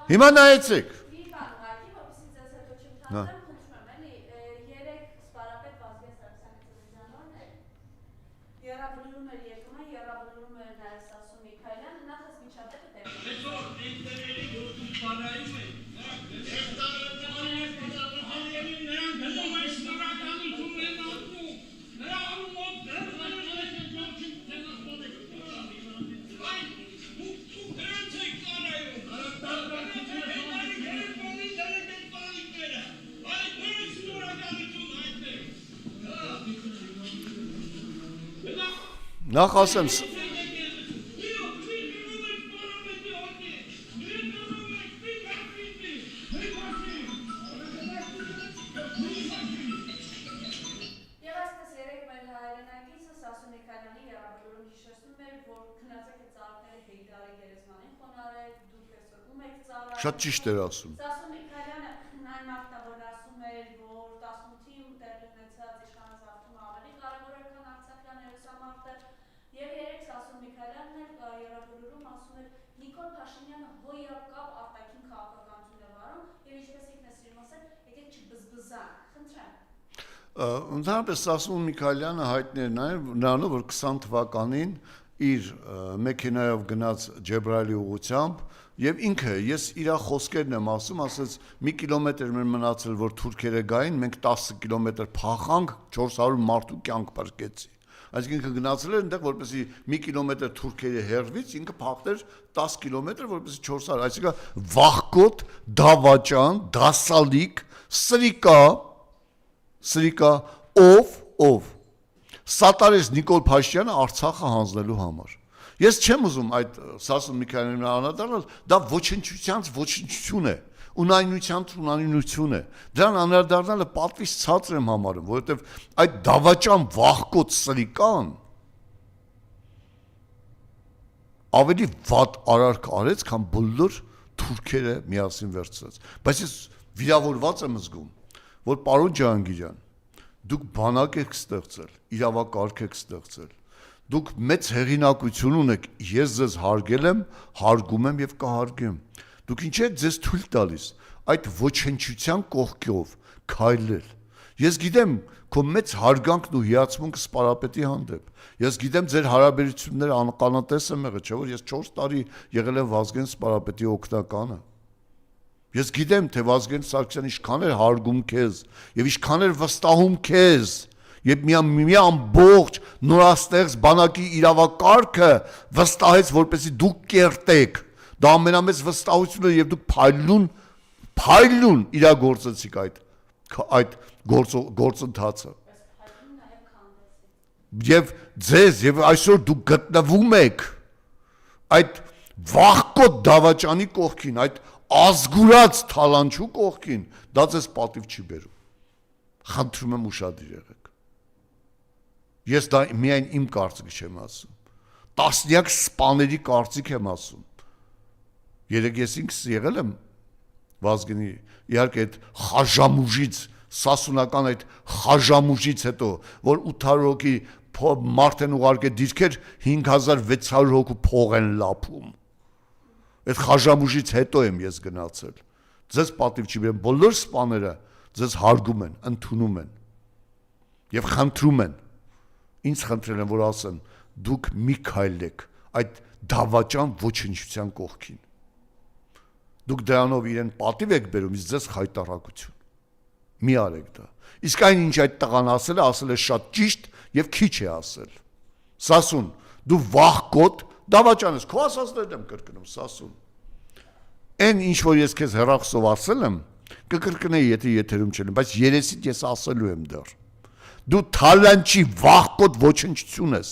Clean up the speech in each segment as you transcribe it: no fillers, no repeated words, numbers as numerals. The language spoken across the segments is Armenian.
Հիմա նայեցեք։ Նախ ասեմ Շատ ճիշտ էր ասում։ Սասուն Միքայելյանը այն մարդավոր ասում էր, որ 18-ին տեղի ունեցած իշխանազավթումը ավելի կարևոր է, քան Արցախյան հերոսամարտը, եւ երեք Սասուն Միքայելյանն էլ երախորում ասում էր Նիկոլ Փաշինյանը հոյակապ արտաքին քաղաքականություն է վարում եւ ինչպես ինքն է սիրում ասել, եկեք չբզբզանք, խնդրեմ։ Ընդհանրապես Սասուն Միքայելյանը հայտնի էր նրանով, որ 20 թվականին իր մեքենայով գնաց Ջեբրայելի ուղությամբ Եվ ինքը, ես իրա խոսքերն եմ ասում, ասեց մի կիլոմետր մեր մնացել, որ թուրքերը գային, մենք 10 կիլոմետր փախանք, 400 մարդու կյանք պարկեցի։ Այսինքն ինքը գնացել էր այնտեղ, որպեսզի մի կիլոմետր թուրքերի հեռվից, ինքը փախներ 10 կիլոմետր, որպեսզի 400, այսինքն վախկոտ, դավաճան, դասալիկ, սրիկա, ով սատարեց Նիկոլ Փաշինյանը Արցախը հանձնելու համար։ Ես չեմ ուզում այդ Սասուն Միքայելյանին անդրադառնալ, դա ոչնչությանց ոչնչություն է, ունայնություն է։ Դրան անդրադառնալը պատվից ցածր եմ համարում, որովհետև այդ դավաճան վախկոտ սրիկան ավելի վատ արարք արեց, քան բոլոր թուրքերը միասին վերցրած։ Բայց ես վիրավորված եմ զգում, որ պարոն Ջահանգիրյան, դուք բանակ եք ստեղծել, իրավակարգ եք ստեղծել։ Դուք մեծ հեղինակություն ունեք, ես ձեզ հարգել եմ, հարգում եմ եւ կհարգեմ։ Դուք ինչ եք ձեզ թույլ տալիս այդ ոչնչության կողքով քայլել։ Ես գիտեմ քո մեծ հարգանքն ու հիացմունքը սպարապետի հանդեպ։ Ես գիտեմ ձեր հարաբերությունները անկանատես եմ եղել, չէ՞ որ ես 4 տարի եղել եմ Վազգեն Սպարապետի օգնականը։ Ես գիտեմ թե Վազգեն Սարգսյանը ինչքան էր հարգում քեզ եւ ինչքան էր վստահում քեզ։ Եվ մի ամբողջ նորաստեղծ բանակի իրավակարգը վստահեց, որպեսզի դուք կերտեք։ Դա ամենամեծ վստահությունը եւ դուք փայլուն իրագործեցիք այդ գործընթացը։ Եվ ձեզ եւ այսօր դուք գտնվում եք այդ վախկոտ դավաճանի կողքին, այդ ազգուրած թալանչու կողքին, դա ձեզ պատիվ չի բերում։ Խնդրում եմ ուշադիր եղեք։ Ես դա միայն իմ կարծիքը չեմ ասում։ Տասնյակ սպաների կարծիք եմ ասում։ Երեք ես ինքս եղել եմ Վազգենի, իհարկե այդ խաժամուժից, սասունական այդ խաժամուժից հետո, որ 800 հոգի մարդ են ուղարկել դիրքեր 5600 հոգու փող են լափում։ Այդ խաժամուժից հետո եմ ես գնացել։ Ձեզ պատիվ չի բերում, բոլոր սպաները ձեզ հարգում են, ընդունում են եւ խնդրում են Ինձ խնդրել են, որ ասեմ, դուք մի քայլեք այդ դավաճան ոչնչության կողքին։ Դուք դրանով իրեն պատիվ եք բերում, իսկ ձեզ խայտարակություն։ Մի արեք դա։ Իսկ այն ինչ այդ տղան ասել է շատ ճիշտ եւ քիչ է ասել։ Սասուն, դու վախկոտ դավաճան ես, քո ասածներն եմ կրկնում, Սասուն։ Այն ինչ որ ես քեզ հեռախոսով ասել եմ, կկրկնեի, եթե եթերում չեմ, բայց երեսիդ ես ասելու եմ դեռ։ Դու թալանչի վախկոտ ոչնչություն ես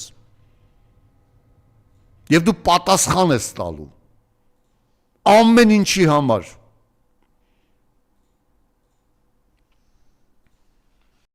եւ դու պատասխան ես տալու ամեն ինչի համար